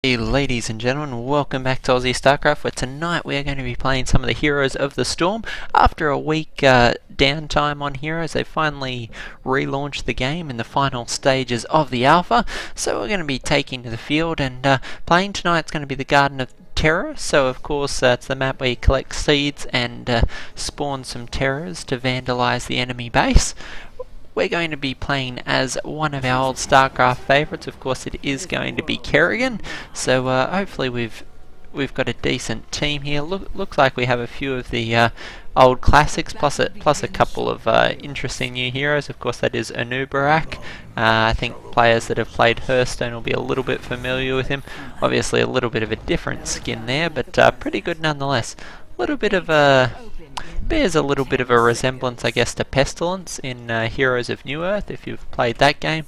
Hey ladies and gentlemen, welcome back to Aussie StarCraft, where tonight we are going to be playing some of the Heroes of the Storm. After a week downtime on Heroes, they finally relaunched the game in the final stages of the alpha, so we're going to be taking to the field and playing tonight. It's going to be the Garden of Terror, so of course it's the map where you collect seeds and spawn some terrors to vandalise the enemy base. We're going to be playing as one of our old StarCraft favourites. Of course, it is going to be Kerrigan. So hopefully we've got a decent team here. Looks like we have a few of the old classics, plus a couple of interesting new heroes. Of course, that is Anubarak. I think players that have played Hearthstone will be a little bit familiar with him. Obviously, a little bit of a different skin there, but pretty good nonetheless. A little bit of a bears a little bit of a resemblance, I guess, to Pestilence in Heroes of New Earth, if you've played that game.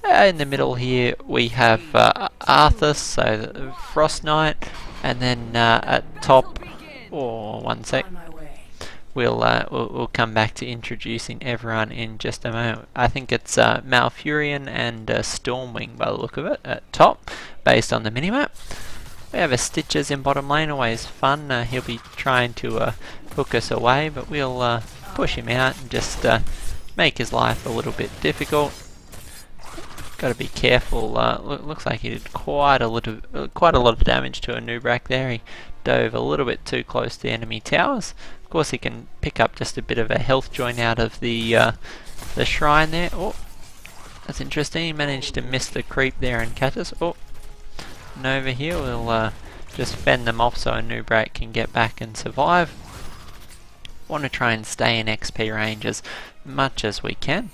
In the middle here we have Arthas, so Frost Knight, and then at top, one sec, we'll come back to introducing everyone in just a moment. I think it's Malfurion and Stormwing by the look of it at top, based on the minimap. We have a Stitches in bottom lane, always fun. He'll be trying to hook us away, but we'll push him out and just make his life a little bit difficult. Got to be careful. Looks like he did quite a lot of damage to Anubarak there. He dove a little bit too close to the enemy towers. Of course, he can pick up just a bit of a health join out of the shrine there. Oh, that's interesting. He managed to miss the creep there and catch us. Oh. Nova here, we'll just fend them off so Anubarak can get back and survive. Want to try and stay in XP range as much as we can.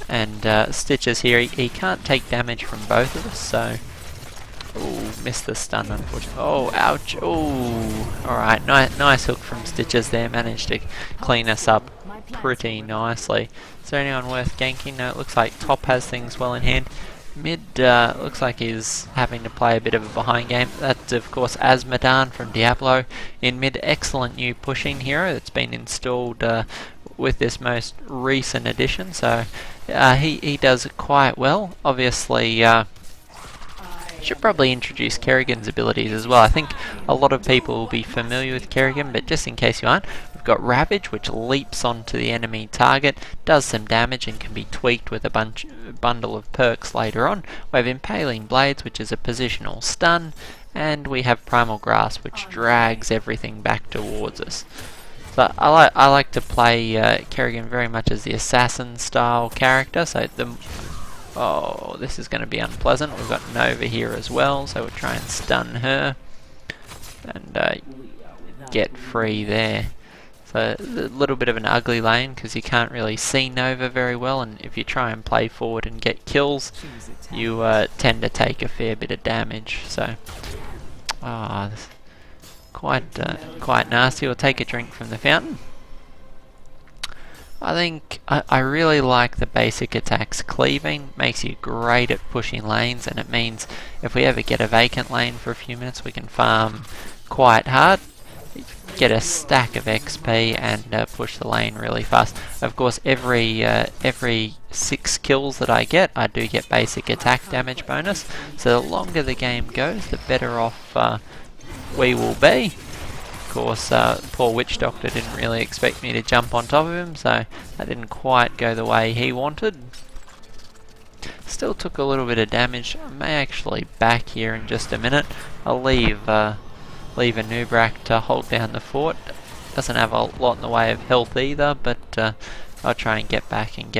And Stitches here, he can't take damage from both of us, so... Ooh, missed the stun unfortunately. Oh, ouch. Ooh, alright, nice hook from Stitches there, managed to clean us up pretty nicely. Is there anyone worth ganking? No, it looks like top has things well in hand. Mid looks like he's having to play a bit of a behind game. That's of course Azmodan from Diablo. In mid, excellent new pushing hero that's been installed with this most recent edition, so he does quite well. Obviously should probably introduce Kerrigan's abilities as well. I think a lot of people will be familiar with Kerrigan, but just in case you aren't, we've got Ravage, which leaps onto the enemy target, does some damage and can be tweaked with a bundle of perks later on. We have Impaling Blades, which is a positional stun, and we have Primal Grasp, which drags everything back towards us. So I like to play Kerrigan very much as the assassin style character, so oh, this is going to be unpleasant. We've got Nova here as well, so we'll try and stun her and get free there. So a little bit of an ugly lane because you can't really see Nova very well, and if you try and play forward and get kills, you tend to take a fair bit of damage. So, this quite nasty. We'll take a drink from the fountain. I think I really like the basic attacks. Cleaving makes you great at pushing lanes, and it means if we ever get a vacant lane for a few minutes, we can farm quite hard, get a stack of XP, and push the lane really fast. Of course, every 6 kills that I get, I do get basic attack damage bonus. So the longer the game goes, the better off we will be. Of course, poor Witch Doctor didn't really expect me to jump on top of him, so that didn't quite go the way he wanted. Still took a little bit of damage. I may actually back here in just a minute. I'll leave Anubarak to hold down the fort. Doesn't have a lot in the way of health either, but I'll try and get back and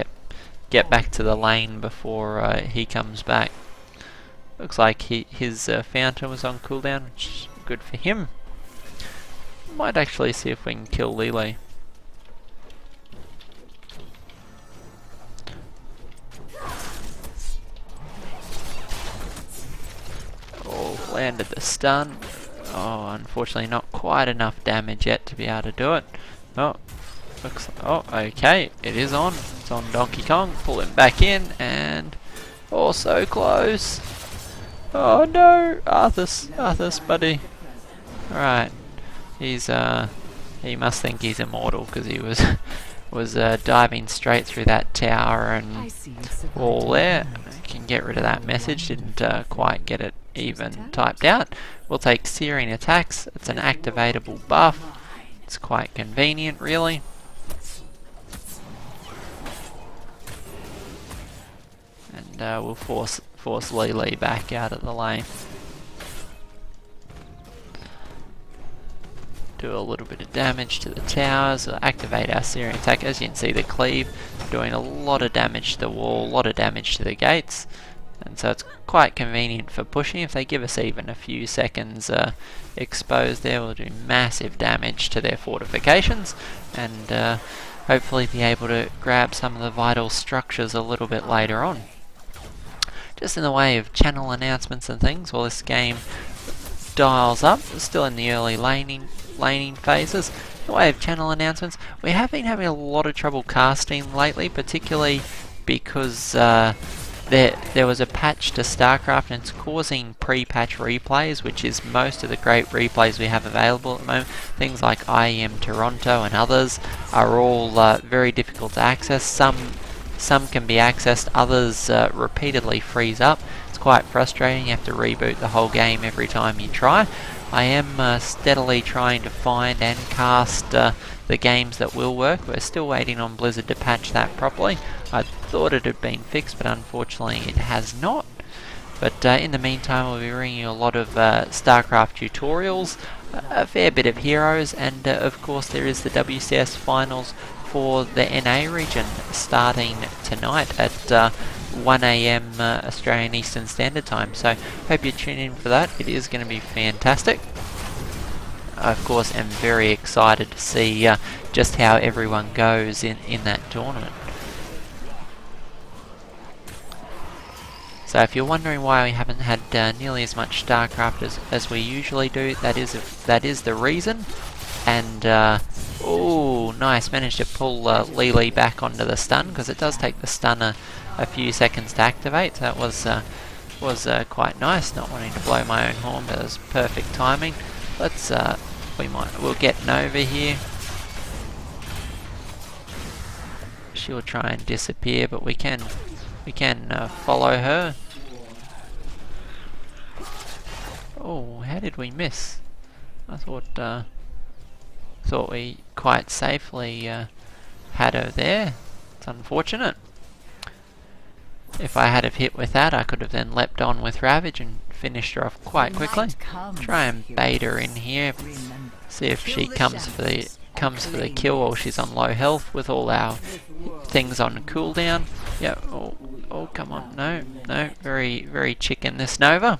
get back to the lane before he comes back. Looks like his fountain was on cooldown, which is good for him. Might actually see if we can kill Lele. Oh, landed the stun. Oh, unfortunately not quite enough damage yet to be able to do it. Oh, okay, it is on. It's on Donkey Kong. Pull him back in, and oh, so close. Oh no, Arthas, buddy. Alright. He must think he's immortal because he was diving straight through that tower and all there. Can get rid of that message. Didn't quite get it even typed out. We'll take Searing Attacks. It's an activatable buff. It's quite convenient, really. And we'll force Lily back out of the lane. Do a little bit of damage to the towers. We'll activate our Searing Attack. As you can see, the cleave doing a lot of damage to the wall, a lot of damage to the gates. And so it's quite convenient for pushing. If they give us even a few seconds exposed there, we'll do massive damage to their fortifications, and hopefully be able to grab some of the vital structures a little bit later on. Just in the way of channel announcements and things, while this game dials up, we're still in the early laning phases. In the way of channel announcements, we have been having a lot of trouble casting lately, particularly because there was a patch to StarCraft and it's causing pre-patch replays, which is most of the great replays we have available at the moment. Things like IEM Toronto and others are all very difficult to access. Some can be accessed, others repeatedly freeze up. It's quite frustrating. You have to reboot the whole game every time you try. I am steadily trying to find and cast the games that will work. We're still waiting on Blizzard to patch that properly. I thought it had been fixed, but unfortunately it has not. But in the meantime, we'll be bringing you a lot of StarCraft tutorials, a fair bit of heroes, and of course there is the WCS finals for the NA region starting tonight at 1 AM Australian Eastern Standard Time. So hope you tune in for that. It is going to be fantastic. I of course am very excited to see just how everyone goes in that tournament. So if you're wondering why we haven't had nearly as much StarCraft as we usually do, that is the reason. And oh, nice! Managed to pull Lily back onto the stun, because it does take the stun a few seconds to activate. So that was quite nice. Not wanting to blow my own horn, but it was perfect timing. Let's we'll get Nova here. She'll try and disappear, but we can follow her. Oh, how did we miss? I thought we quite safely had her there. It's unfortunate. If I had have hit with that, I could have then leapt on with Ravage and finished her off quite quickly. Try and bait her in here. See if she comes for the kill while she's on low health with all our things on cooldown. Yeah. Oh, come on. No. Very, very chicken this Nova.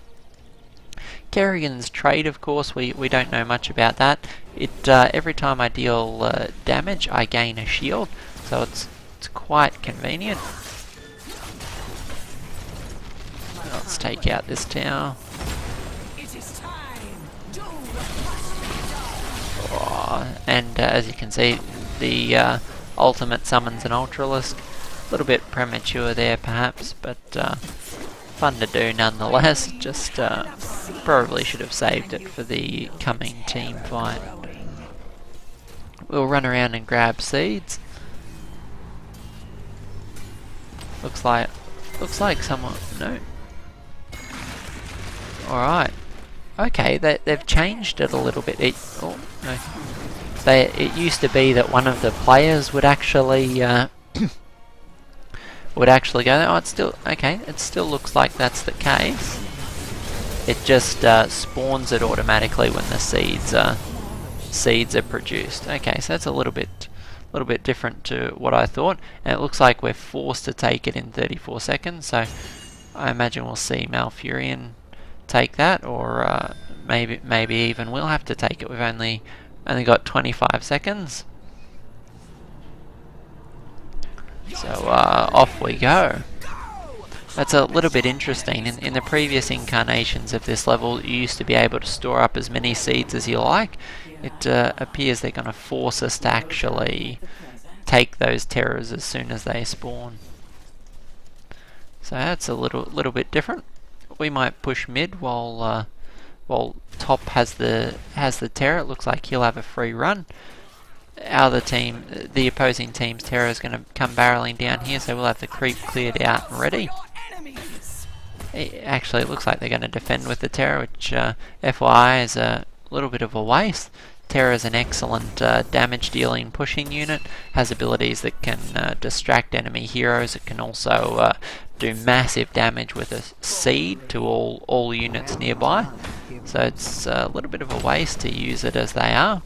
Kerrigan's trade, of course, we don't know much about that. It every time I deal damage, I gain a shield, so it's quite convenient. Let's take out this tower. Oh, and as you can see, the ultimate summons an Ultralisk. A little bit premature there, perhaps, but fun to do nonetheless. Just probably should have saved it for the coming team fight. We'll run around and grab seeds. Looks like someone. No. All right. Okay, they've changed it a little bit. It used to be that one of the players would actually go there. Oh, it's still okay. It still looks like that's the case. It just spawns it automatically when the seeds are produced. Okay, so that's a little bit different to what I thought. And it looks like we're forced to take it in 34 seconds. So I imagine we'll see Malfurion take that, or maybe even we'll have to take it. We've only got 25 seconds. So off we go. That's a little bit interesting. In the previous incarnations of this level, you used to be able to store up as many seeds as you like. It appears they're going to force us to actually take those terrors as soon as they spawn. So that's a little bit different. We might push mid while top has the terror. It looks like he'll have a free run. The opposing team's terror is going to come barreling down here, so we'll have the creep cleared out and ready. Actually, it looks like they're going to defend with the Terror, which FYI is a little bit of a waste. Terror is an excellent damage dealing pushing unit, has abilities that can distract enemy heroes. It can also do massive damage with a seed to all units nearby. So it's a little bit of a waste to use it as they are.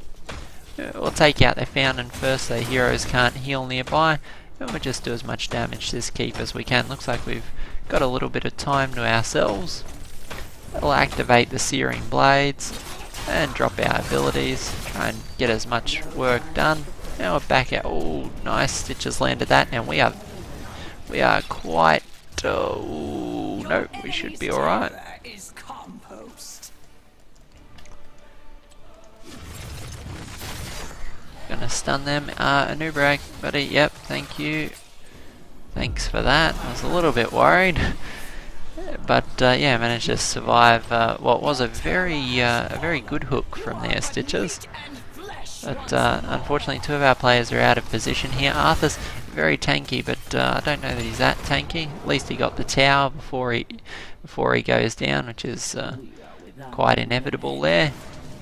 We'll take out their Fountain first, their heroes can't heal nearby, and we'll just do as much damage to this keep as we can. Looks like we've got a little bit of time to ourselves. We'll activate the Searing Blades and drop our abilities, try and get as much work done. Now we're back out. Oh, nice, Stitches landed that. Now we are quite... oh, no, we should be alright. Gonna stun them. Anubarak, buddy, yep, thank you. Thanks for that. I was a little bit worried. But yeah, managed to survive what was a very good hook from their Stitches. But unfortunately, two of our players are out of position here. Arthur's very tanky, but I don't know that he's that tanky. At least he got the tower before he goes down, which is quite inevitable there.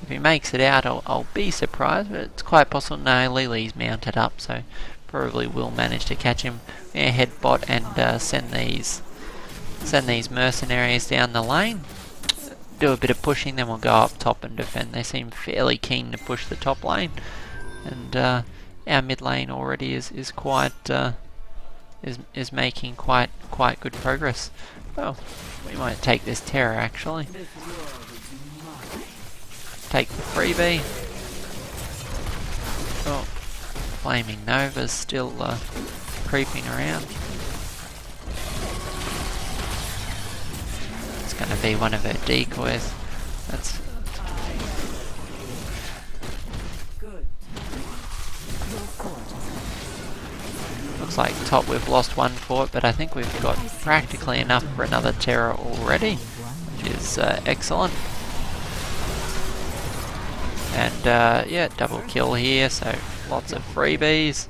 If he makes it out, I'll be surprised, but it's quite possible. No, Lily's mounted up, so probably will manage to catch him. Yeah, head bot and send these mercenaries down the lane. Do a bit of pushing, then we'll go up top and defend. They seem fairly keen to push the top lane, and our mid lane already is quite is making quite good progress. Well, we might take this Terror actually. Take the freebie. Oh, Flaming Nova's still creeping around. It's going to be one of her decoys. That's looks like top we've lost one fort, but I think we've got practically enough for another Terror already, which is excellent. And yeah, double kill here, so lots of freebies.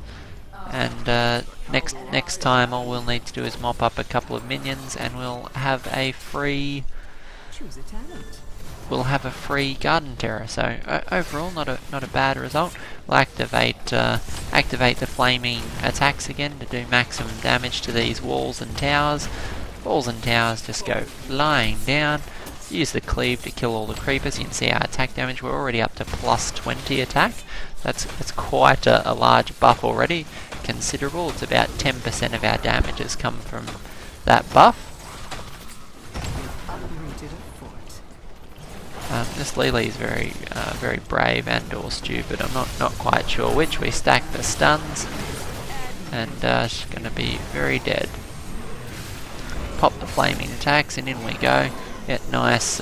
And next time all we'll need to do is mop up a couple of minions, and we'll have a free Garden Terror. So overall, not a bad result. We'll activate the flaming attacks again to do maximum damage to these walls and towers. Walls and towers just go flying down. Use the cleave to kill all the creepers. You can see our attack damage. We're already up to plus 20 attack. That's quite a large buff already. Considerable. It's about 10% of our damage has come from that buff. This Lily is very brave and or stupid. I'm not quite sure which. We stack the stuns, and she's going to be very dead. Pop the flaming attacks, and in we go. Yeah, nice.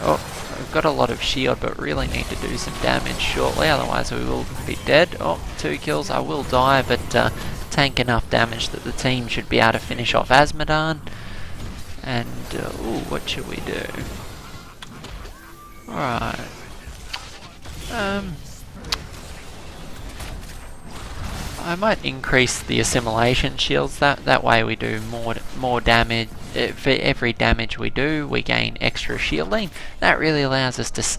Oh, we've got a lot of shield, but really need to do some damage shortly, otherwise we will be dead. Oh, 2 kills. I will die, but tank enough damage that the team should be able to finish off Azmodan. And ooh, what should we do? Alright. I might increase the assimilation shields. That way we do more damage. For every damage we do, we gain extra shielding. That really allows us to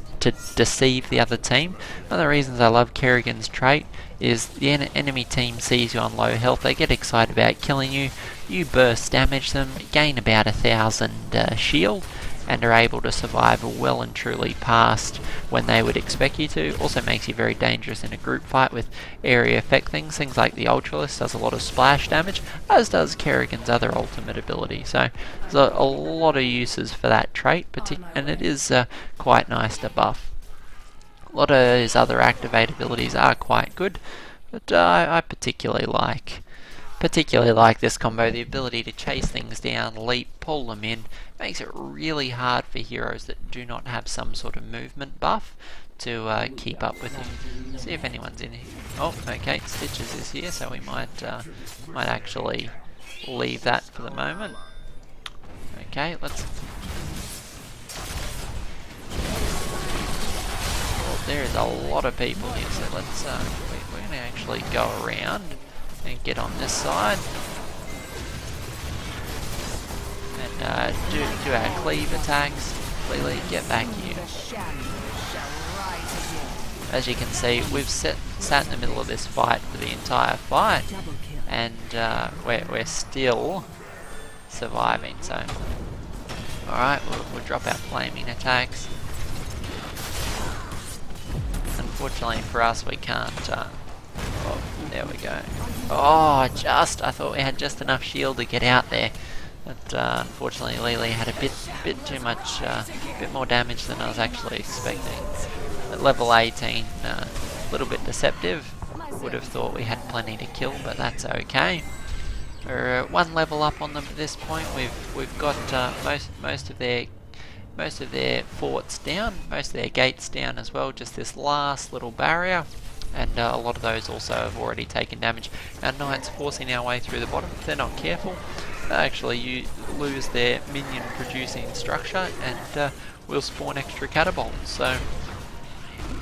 deceive the other team. One of the reasons I love Kerrigan's trait is the enemy team sees you on low health. They get excited about killing you. You burst damage them, gain about 1,000 shield, and are able to survive well and truly past when they would expect you to. Also makes you very dangerous in a group fight with area effect things. Things like the Ultralist does a lot of splash damage, as does Kerrigan's other ultimate ability. So there's a lot of uses for that trait, and it is quite nice to buff. A lot of his other activate abilities are quite good, but I particularly like this combo. The ability to chase things down, leap, pull them in, makes it really hard for heroes that do not have some sort of movement buff to keep up with you. See if anyone's in here. Oh, okay, Stitches is here, so we might actually leave that for the moment. Okay, let's... There is a lot of people here, so let's we're going to actually go around and get on this side. do our cleave attacks. Lily, get back here. As you can see, we've sat in the middle of this fight for the entire fight, and we're still surviving. So, alright, we'll drop our flaming attacks. Unfortunately for us, we can't. Oh, there we go. Oh, I thought we had just enough shield to get out there. But unfortunately, Lily had a bit too much, bit more damage than I was actually expecting. At level 18, a little bit deceptive. Would have thought we had plenty to kill, but that's okay. We're one level up on them at this point. We've got most of their forts down, most of their gates down as well. Just this last little barrier. And a lot of those also have already taken damage. Our knights forcing our way through the bottom. If they're not careful, they actually lose their minion producing structure, and we'll spawn extra catapults. So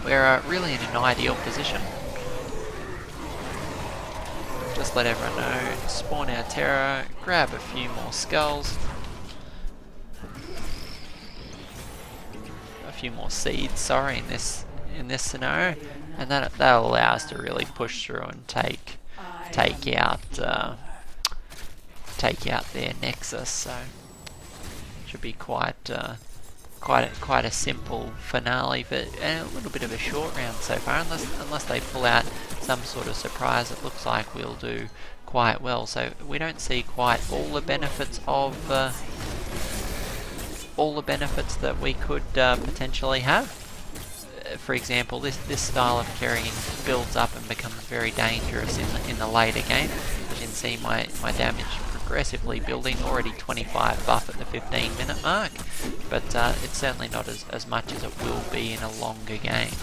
we're really in an ideal position. Just let everyone know, spawn our terror, grab a few more skulls, a few more seeds, sorry, in this scenario, and that'll allow us to really push through and take out their nexus. So it should be quite a simple finale, and a little bit of a short round so far. Unless they pull out some sort of surprise, it looks like we'll do quite well. So we don't see quite all the benefits of that we could potentially have. For example, this style of Kerrigan builds up and becomes very dangerous in the later game. You can see my damage progressively building, already 25 buff at the 15-minute mark, but it's certainly not as much as it will be in a longer game.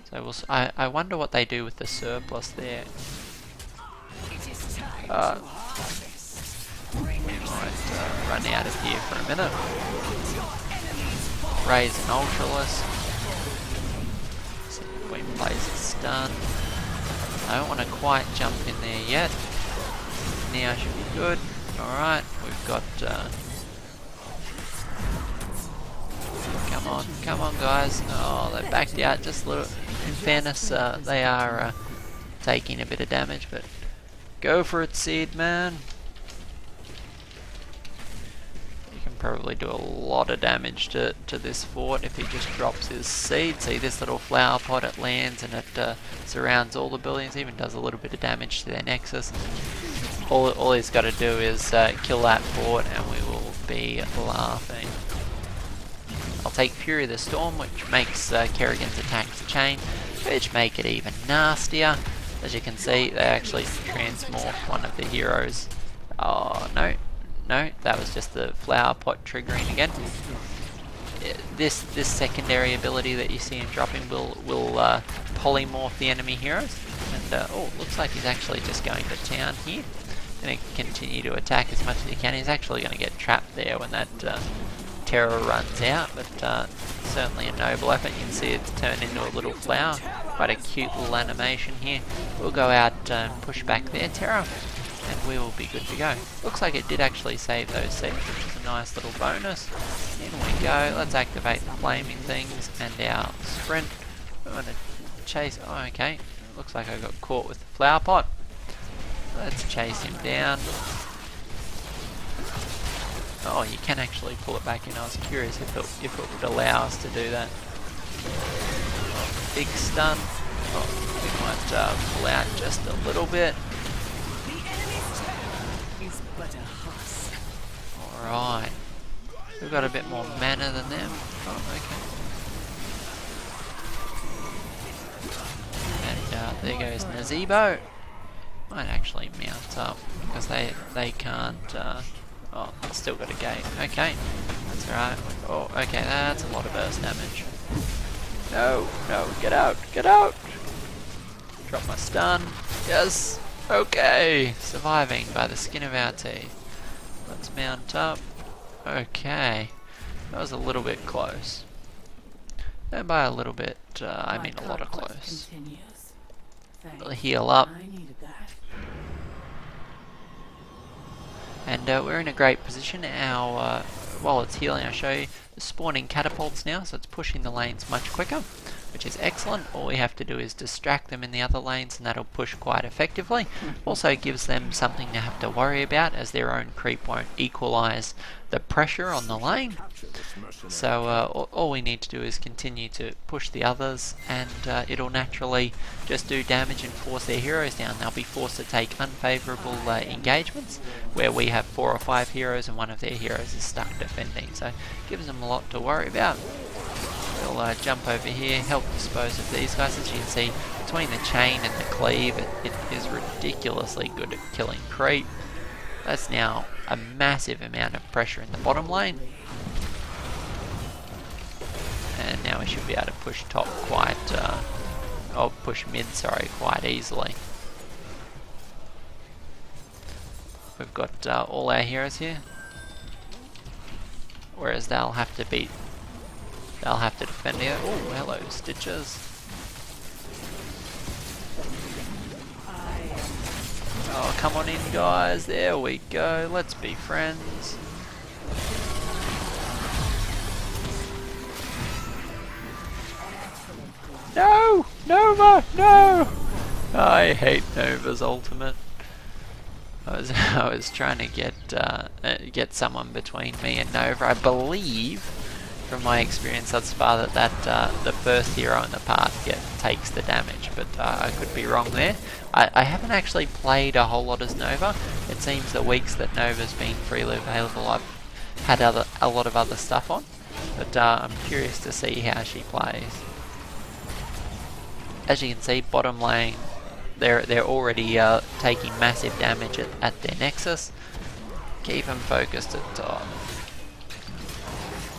So I wonder what they do with the surplus there. Might run out of here for a minute. Raise an Ultralist. See if Queen plays a stun. I don't want to quite jump in there yet. Now should be good. Alright, we've got... Come on guys. Oh, they backed out just a little. In fairness, they are taking a bit of damage, but go for it, Seed Man. Probably do a lot of damage to this fort if he just drops his seed. See this little flower pot, it lands and it surrounds all the buildings, even does a little bit of damage to their nexus. All he's got to do is kill that fort and we will be laughing. I'll take Fury of the Storm, which makes Kerrigan's attacks chain, which make it even nastier. As you can see, they actually transmorph one of the heroes. Oh no, that was just the flower pot triggering again. This secondary ability that you see him dropping will polymorph the enemy heroes. And oh, looks like he's actually just going to town here. Going to continue to attack as much as he can. He's actually going to get trapped there when that terror runs out, but certainly a noble effort. You can see it's turned into a little flower. Quite a cute little animation here. We'll go out and push back their terror, and we will be good to go. Looks like it did actually save those seeds, which is a nice little bonus. In we go. Let's activate the flaming things and our sprint. We're going to chase. Oh, okay. Looks like I got caught with the flower pot. Let's chase him down. Oh, you can actually pull it back in. I was curious if it would allow us to do that. Oh, big stun. Oh, we might pull out just a little bit. Alright. We've got a bit more mana than them. Oh, okay. And there goes Nazebo. Might actually mount up because they can't. Oh, it's still got a gate. Okay, that's alright. Oh, okay, that's a lot of burst damage. No, get out, get out! Drop my stun. Yes. Okay, surviving by the skin of our teeth. Let's mount up. Okay, that was a little bit close. And by a little bit, I mean a lot of close. Heal up. And we're in a great position. Our while it's healing, I'll show you the spawning catapults now, so it's pushing the lanes much quicker, which is excellent. All we have to do is distract them in the other lanes and that'll push quite effectively. Also gives them something to have to worry about, as their own creep won't equalise the pressure on the lane. So all we need to do is continue to push the others, and it'll naturally just do damage and force their heroes down. They'll be forced to take unfavourable engagements where we have 4 or 5 heroes and one of their heroes is stuck defending, so it gives them a lot to worry about. We'll jump over here, help dispose of these guys. As you can see, between the chain and the cleave, it is ridiculously good at killing creep. That's now a massive amount of pressure in the bottom lane. And now we should be able to push top quite, push mid, sorry, quite easily. We've got all our heroes here, whereas they'll have to defend here. Oh, hello, Stitches. Oh, come on in, guys. There we go. Let's be friends. No! Nova! No! I hate Nova's ultimate. I was trying to get someone between me and Nova. I believe, from my experience thus far, that the first hero in the path takes the damage, but I could be wrong there. I haven't actually played a whole lot as Nova. It seems the weeks that Nova's been freely available, I've had a lot of other stuff on, but I'm curious to see how she plays. As you can see, bottom lane, they're already taking massive damage at their nexus. Keep them focused at top.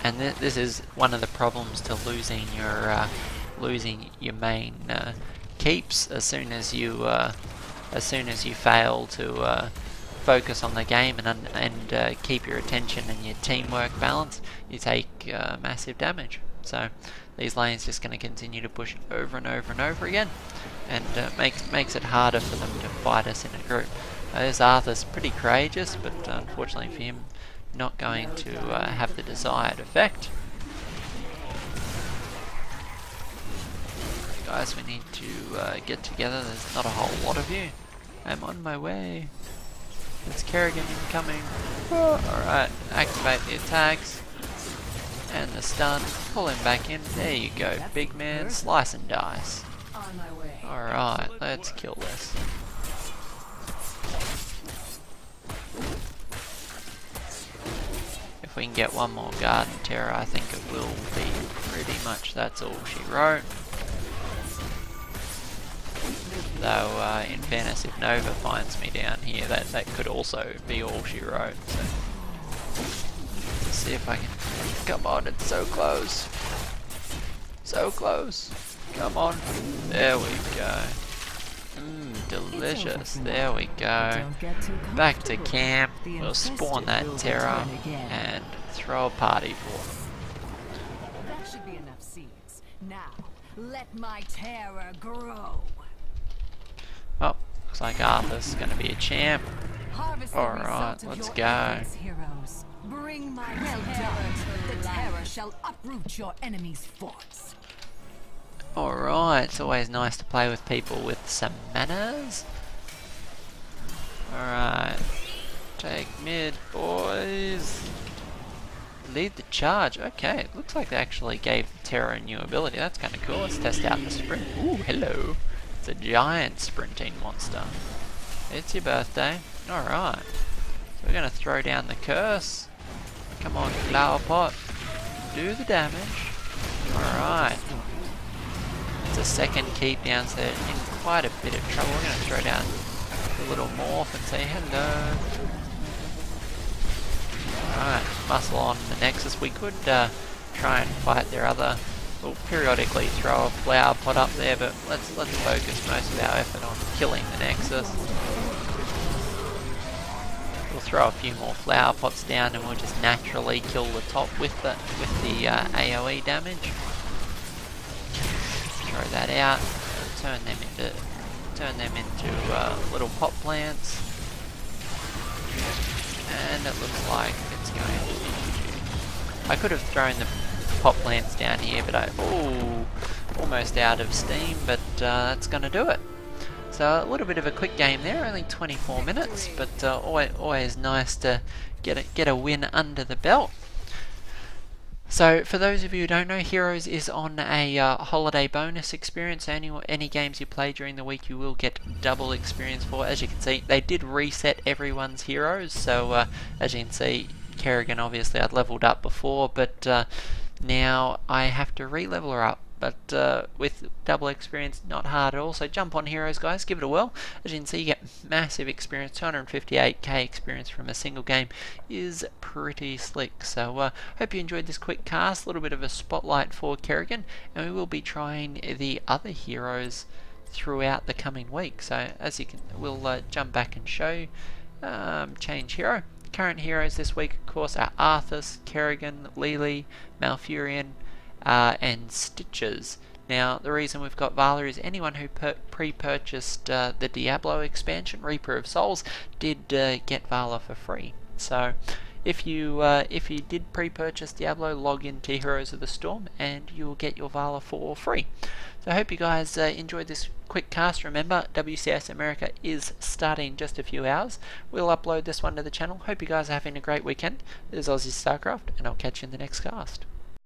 And this is one of the problems to losing your main keeps. As soon as you fail to focus on the game and keep your attention and your teamwork balanced, you take massive damage. So these lanes just going to continue to push over and over and over again, and makes it harder for them to fight us in a group. This Arthur's pretty courageous, but unfortunately for him, not going to have the desired effect. Guys, we need to get together. There's not a whole lot of you. I'm on my way. There's Kerrigan incoming. Oh, alright, activate the attacks. And the stun. Pull him back in. There you go, big man. Slice and dice. Alright, let's kill this. If we can get one more Garden Terror, I think it will be pretty much that's all she wrote. Though, in fairness, if Nova finds me down here, that could also be all she wrote. So. Let's see if I can... Come on, it's so close. So close. Come on. There we go. Delicious. There we go. Back to camp. We'll spawn that terror and throw a party for them. That should be enough seeds. Now, let my terror grow. Oh, looks like Arthur's going to be a champ. Alright, let's go. Bring my terror. The terror shall uproot your enemy's forts. Alright, it's always nice to play with people with some manners. Alright, take mid, boys. Lead the charge. Okay, it looks like they actually gave Terror a new ability. That's kind of cool. Let's test out the sprint. Ooh, hello. It's a giant sprinting monster. It's your birthday. Alright. So we're going to throw down the curse. Come on, flower pot. Do the damage. Alright. It's a second keep down, so they're in quite a bit of trouble. We're going to throw down a little morph and say hello. Alright, muscle on the Nexus. We could try and fight their other... We'll periodically throw a flower pot up there, but let's focus most of our effort on killing the Nexus. We'll throw a few more flower pots down and we'll just naturally kill the top with the AoE damage. Throw that out. Turn them into little pot plants. and it looks like it's going to be... I could have thrown the pop plants down here, but almost out of steam, but that's going to do it. So a little bit of a quick game there, only 24 minutes, but always nice to get a win under the belt. So for those of you who don't know, Heroes is on a holiday bonus experience. Any games you play during the week you will get double experience for. As you can see, they did reset everyone's heroes, so as you can see, Kerrigan obviously I'd leveled up before, but now I have to re-level her up. But with double experience, not hard at all. So jump on Heroes, guys, give it a whirl. As you can see, you get massive experience. 258k experience from a single game is pretty slick. So hope you enjoyed this quick cast. A little bit of a spotlight for Kerrigan, and we will be trying the other heroes throughout the coming week. So as you can, we'll jump back and show. Change hero. Current heroes this week, of course, are Arthas, Kerrigan, Lily, Malfurion, and Stitches. Now, the reason we've got Vala is anyone who pre-purchased the Diablo expansion, Reaper of Souls, did get Vala for free. So, if you did pre-purchase Diablo, log into Heroes of the Storm, and you will get your Vala for free. So, I hope you guys enjoyed this quick cast. Remember, WCS America is starting in just a few hours. We'll upload this one to the channel. Hope you guys are having a great weekend. This is Aussie StarCraft, and I'll catch you in the next cast.